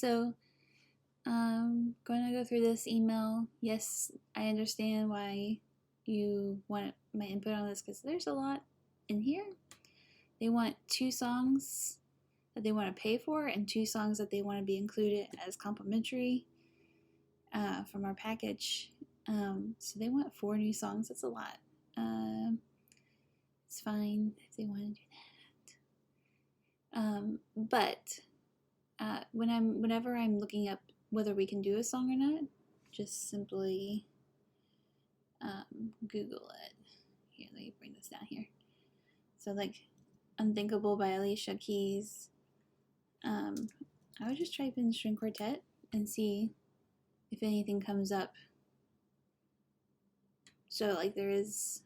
So I'm going to go through this email. Yes, I understand why you want my input on this because there's a lot in here. They want 2 songs that they want to pay for and 2 songs that they want to be included as complimentary from our package. So they want 4 new songs. That's a lot. It's fine if they want to do that. But whenever I'm looking up whether we can do a song or not, just simply Google it. Here, let me bring this down here. So like Unthinkable by Alicia Keys. I would just type in string quartet and see if anything comes up. So like there is,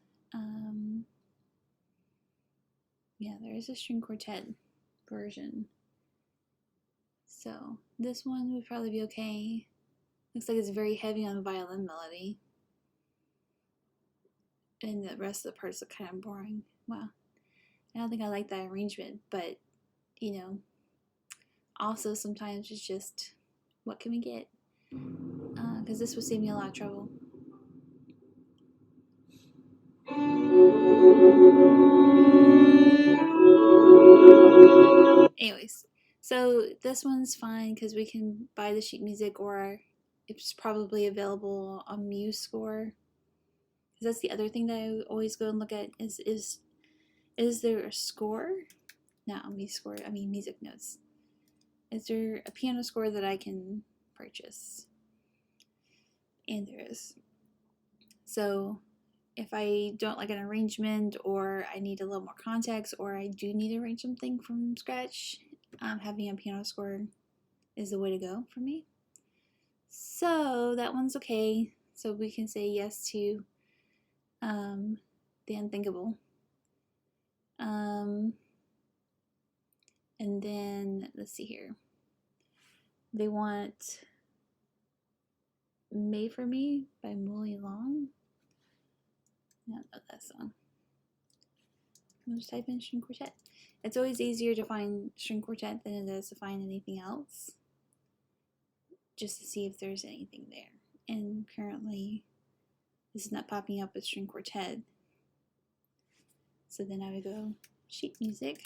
there is a string quartet version. So this one would probably be okay. Looks like it's very heavy on violin melody. And the rest of the parts are kind of boring. Wow. I don't think I like that arrangement, but also sometimes it's just, what can we get? Because this would save me a lot of trouble. Anyways, so this one's fine because we can buy the sheet music, or it's probably available on MuseScore. Because that's the other thing that I always go and look at is there a score? Not on MuseScore, I mean music notes. Is there a piano score that I can purchase? And there is. So if I don't like an arrangement, or I need a little more context, or I do need to arrange something from scratch, having a piano score is the way to go for me. So that one's okay. So we can say yes to The Unthinkable. And then let's see here. They want Made for Me by Molly Long. I don't know that song. I'll just type in string quartet. It's always easier to find string quartet than it is to find anything else, just to see if there's anything there. And currently, this is not popping up with string quartet. So then I would go sheet music.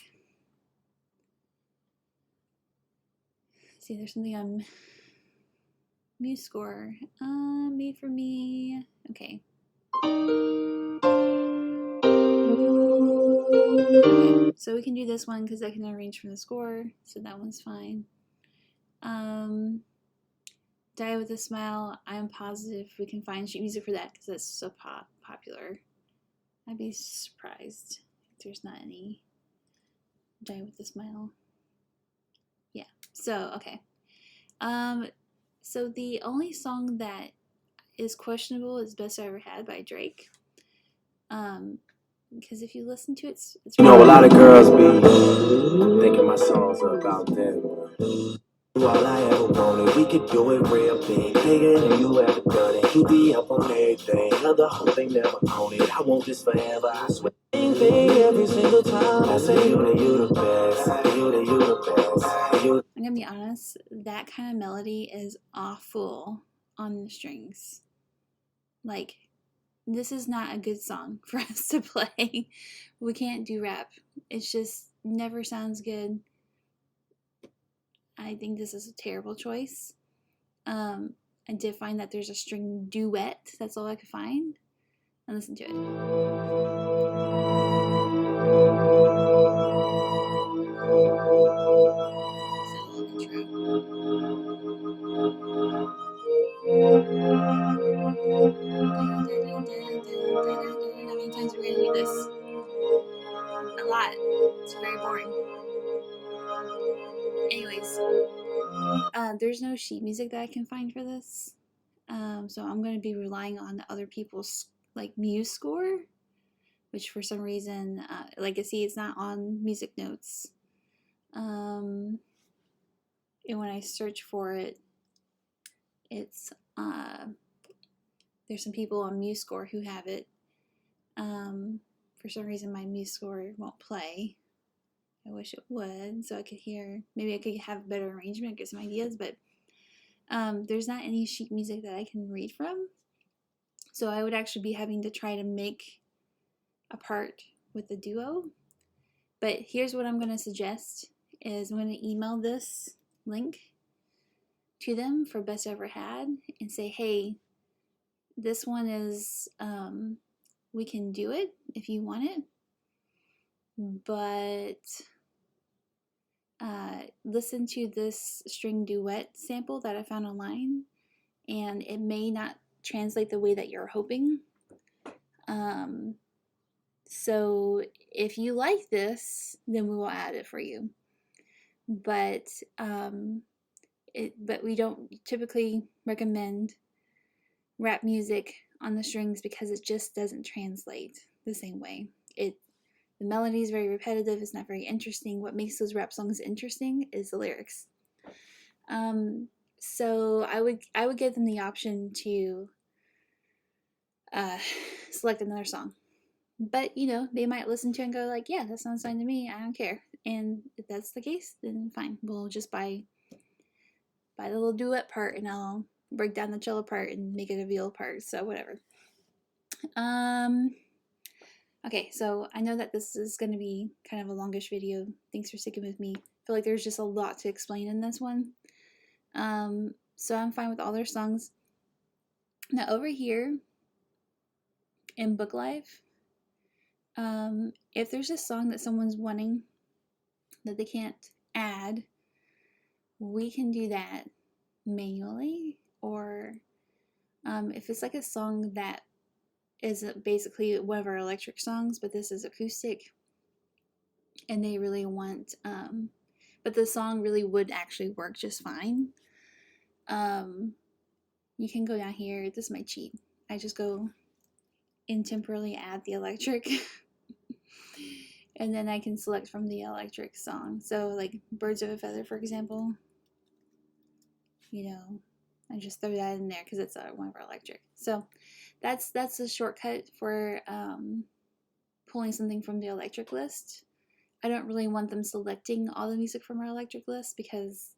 See, there's something on MuseScore. Made for Me. Okay. Okay, so we can do this one because I can arrange from the score, so that one's fine. Die with a Smile. I'm positive we can find sheet music for that because that's so popular. I'd be surprised if there's not any. Die with a Smile. Yeah. So okay. So the only song that is questionable is Best I Ever Had by Drake. Because if you listen to it, it's a lot of girls be thinking my songs are about them. All I ever wanted, we could do it real big, bigger than you ever done it. You be up on everything, the whole thing never on it. I want this forever, I swear. Same thing every single time. I say you the best, you the best. I'm gonna be honest, that kind of melody is awful on the strings. Like, this is not a good song for us to play. We can't do rap. It just never sounds good. I think this is a terrible choice. I did find that there's a string duet. That's all I could find. And listen to it. How many times are we gonna do this? A lot. It's very boring. Anyways, there's no sheet music that I can find for this. So I'm going to be relying on other people's like MuseScore, which for some reason, like I see, it's not on Music Notes. And when I search for it, it's there's some people on MuseScore who have it. For some reason, my MuseScore won't play. I wish it would, so I could hear, maybe I could have better arrangement, get some ideas, but there's not any sheet music that I can read from. So I would actually be having to try to make a part with the duo. But here's what I'm going to suggest is I'm going to email this link to them for Best Ever Had and say, hey, this one is, we can do it if you want it, but listen to this string duet sample that I found online, and it may not translate the way that you're hoping. So if you like this, then we will add it for you. But but we don't typically recommend rap music on the strings because it just doesn't translate the same way. The melody is very repetitive. It's not very interesting. What makes those rap songs interesting is the lyrics. So I would give them the option to select another song. But they might listen to it and go like, yeah, that sounds fine to me. I don't care. And if that's the case, then fine. We'll just buy the little duet part, and I'll break down the cello part and make it a viola part. So whatever. Okay, so I know that this is going to be kind of a longish video. Thanks for sticking with me. I feel like there's just a lot to explain in this one. So I'm fine with all their songs. Now over here in BookLive, if there's a song that someone's wanting that they can't add, we can do that manually, or if it's like a song that is basically one of our electric songs, but this is acoustic, and they really want, but the song really would actually work just fine. You can go down here. This is my cheat. I just go and temporarily add the electric. And then I can select from the electric song. So like Birds of a Feather, for example, I just throw that in there because it's one of our electric. So that's a shortcut for pulling something from the electric list. I don't really want them selecting all the music from our electric list because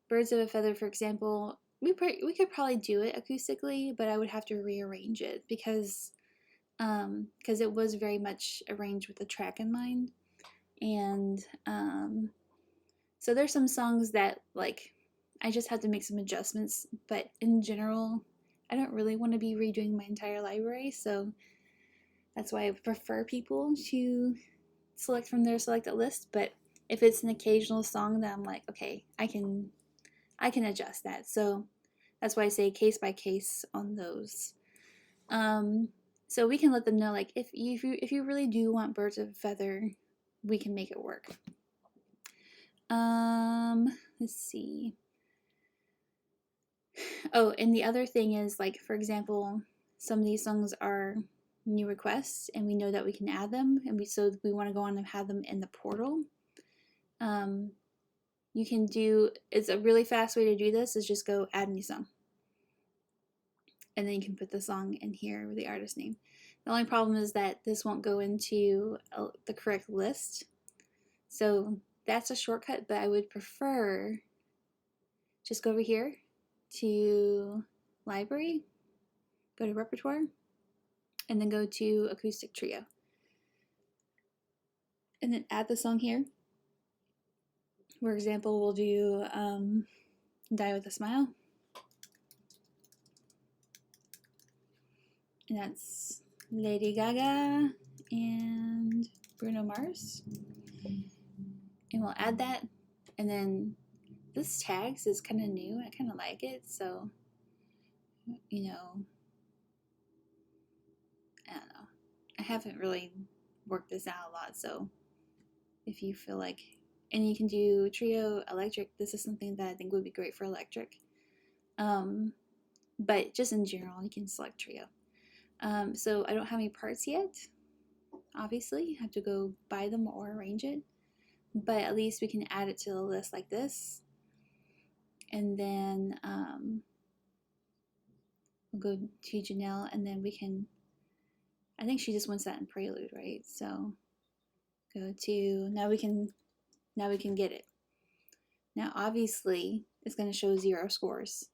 Birds of a Feather, for example, we could probably do it acoustically, but I would have to rearrange it because it was very much arranged with the track in mind. And so there's some songs that like I just have to make some adjustments, but in general I don't really want to be redoing my entire library, so that's why I prefer people to select from their selected list. But if it's an occasional song that I'm like, okay, I can adjust that. So that's why I say case by case on those. So we can let them know, like, if you really do want Birds of a Feather, we can make it work. Let's see. Oh, and the other thing is, like, for example, some of these songs are new requests, and we know that we can add them, and we want to go on and have them in the portal. You can do, it's a really fast way to do this is just go add new song, and then you can put the song in here with the artist name. The only problem is that this won't go into the correct list, so that's a shortcut, but I would prefer just go over here to library, go to repertoire, and then go to acoustic trio, and then add the song here. For example, we'll do Die with a Smile, and that's Lady Gaga and Bruno Mars, and we'll add that. And then this tags is kind of new. I kind of like it, so I don't know. I haven't really worked this out a lot, so if you feel like, and you can do trio, electric. This is something that I think would be great for electric. But just in general, you can select trio. So I don't have any parts yet. Obviously, I have to go buy them or arrange it. But at least we can add it to the list like this. And then we'll go to Janelle, and then we can, I think she just wants that in prelude, right? So go to, now we can Now we can get it. Now, obviously, it's going to show 0 scores.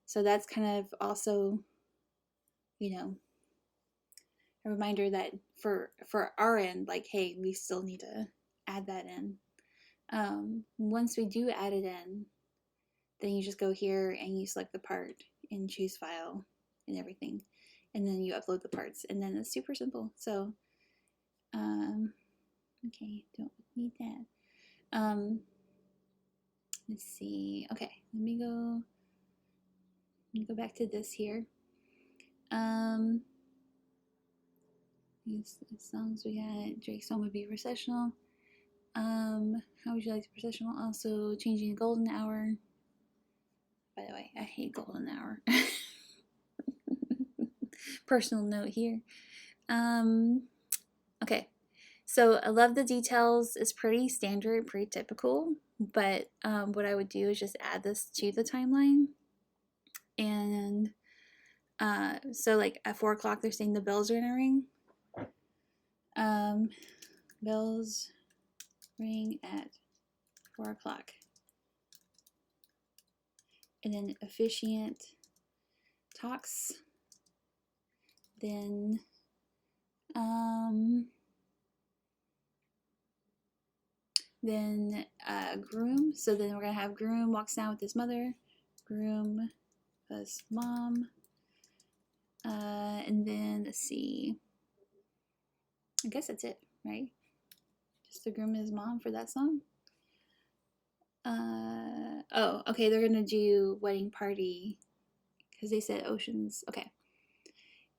So that's kind of also, a reminder that for our end, like, hey, we still need to add that in. Once we do add it in, then you just go here and you select the part and choose file and everything. And then you upload the parts, and then it's super simple. So, okay, don't need that. Let's see. Okay, let me go back to this here. These songs we got. Drake's song would be recessional. How would you like the processional? Also changing the golden hour. By the way, I hate golden hour. Personal note here. Okay. So I love the details. It's pretty standard, pretty typical. But what I would do is just add this to the timeline. And so like at 4 o'clock, they're saying the bells are gonna ring. Bells ring at 4 o'clock. And then officiant talks. Then groom. So then we're gonna have groom walks down with his mother. Groom plus mom. And then let's see. I guess that's it, right? Just the groom and his mom for that song. Oh, okay. They're gonna do wedding party because they said oceans. Okay.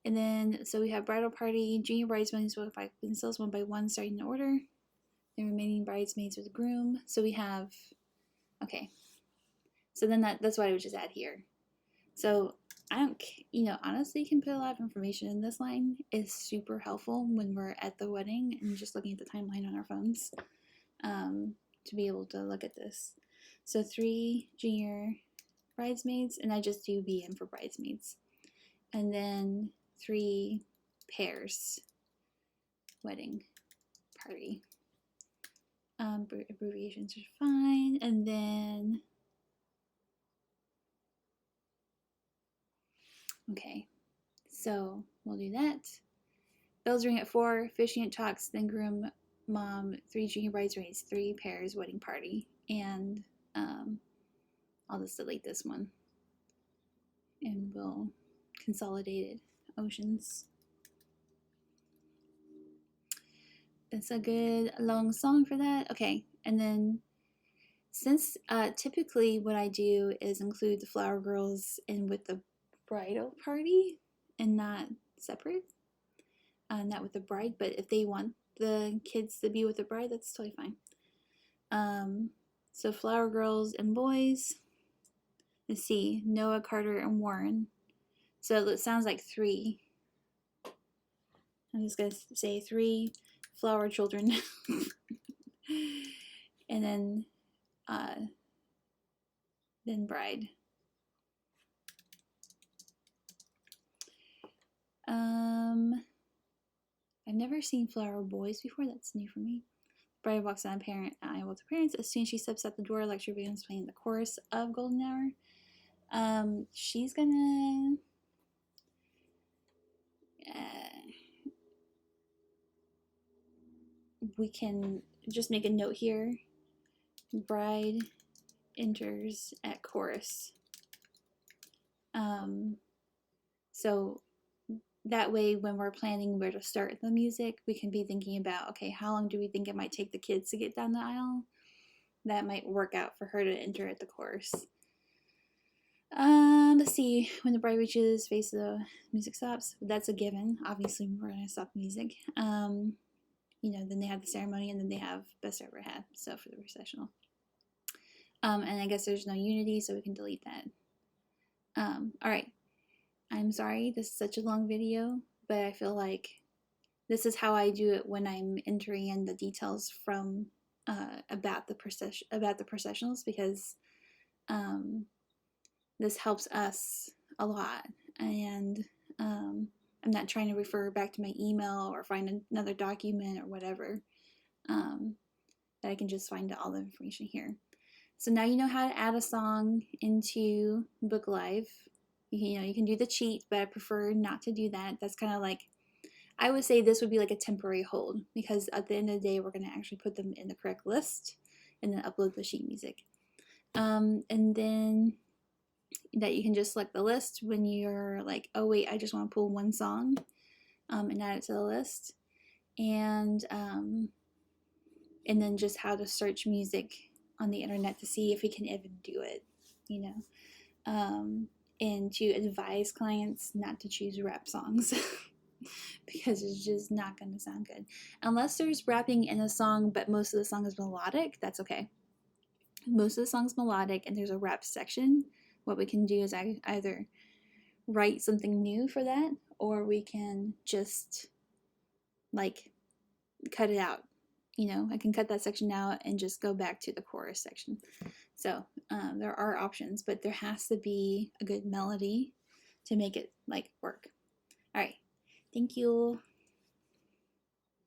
And then so we have bridal party, junior bridesmaids one by themselves, one by one, starting in order. The remaining bridesmaids with the groom. So we have, okay. So then that's what I would just add here. So I don't, honestly, you can put a lot of information in this line. It's super helpful when we're at the wedding and just looking at the timeline on our phones to be able to look at this. So 3 junior bridesmaids, and I just do BM for bridesmaids. And then 3 pairs wedding party. Abbreviations are fine. And then, okay, so we'll do that. Bells ring at 4, officiant talks, then groom, mom, 3 junior bridesmaids, 3 pairs wedding party. And I'll just delete this one. And we'll consolidate it. Oceans. That's a good long song for that. Okay, and then since typically what I do is include the flower girls in with the bridal party and not separate, not with the bride, but if they want the kids to be with the bride, that's totally fine. So flower girls and boys. Let's see, Noah, Carter, and Warren. So it sounds like 3. I'm just gonna say 3 flower children, and then bride. I've never seen flower boys before. That's new for me. Bride walks down parent aisle with her parents. As soon as she steps out the door, lecture begins playing the chorus of Golden Hour. She's gonna we can just make a note here. Bride enters at chorus. So that way when we're planning where to start the music, we can be thinking about, okay, how long do we think it might take the kids to get down the aisle? That might work out for her to enter at the chorus. Let's see, when the bride reaches face the music stops. That's a given. Obviously, we're gonna stop the music. Then they have the ceremony, and then they have best ever had. So for the recessional. And I guess there's no unity, so we can delete that. All right. I'm sorry, this is such a long video, but I feel like this is how I do it when I'm entering in the details from about the processionals, because this helps us a lot, and I'm not trying to refer back to my email or find another document or whatever. that I can just find all the information here. So now you know how to add a song into BookLive. You can do the cheat, but I prefer not to do that. That's kind of like, I would say this would be like a temporary hold, because at the end of the day, we're going to actually put them in the correct list and then upload the sheet music. And then that you can just select the list when you're like, oh wait, I just want to pull one song, and add it to the list. And then just how to search music on the internet to see if we can even do it, you know. And to advise clients not to choose rap songs because it's just not going to sound good. Unless there's rapping in a song, but most of the song is melodic, that's okay. Most of the song's melodic and there's a rap section. What we can do is either write something new for that, or we can just like cut it out. I can cut that section out and just go back to the chorus section. So there are options, but there has to be a good melody to make it like work. All right, thank you.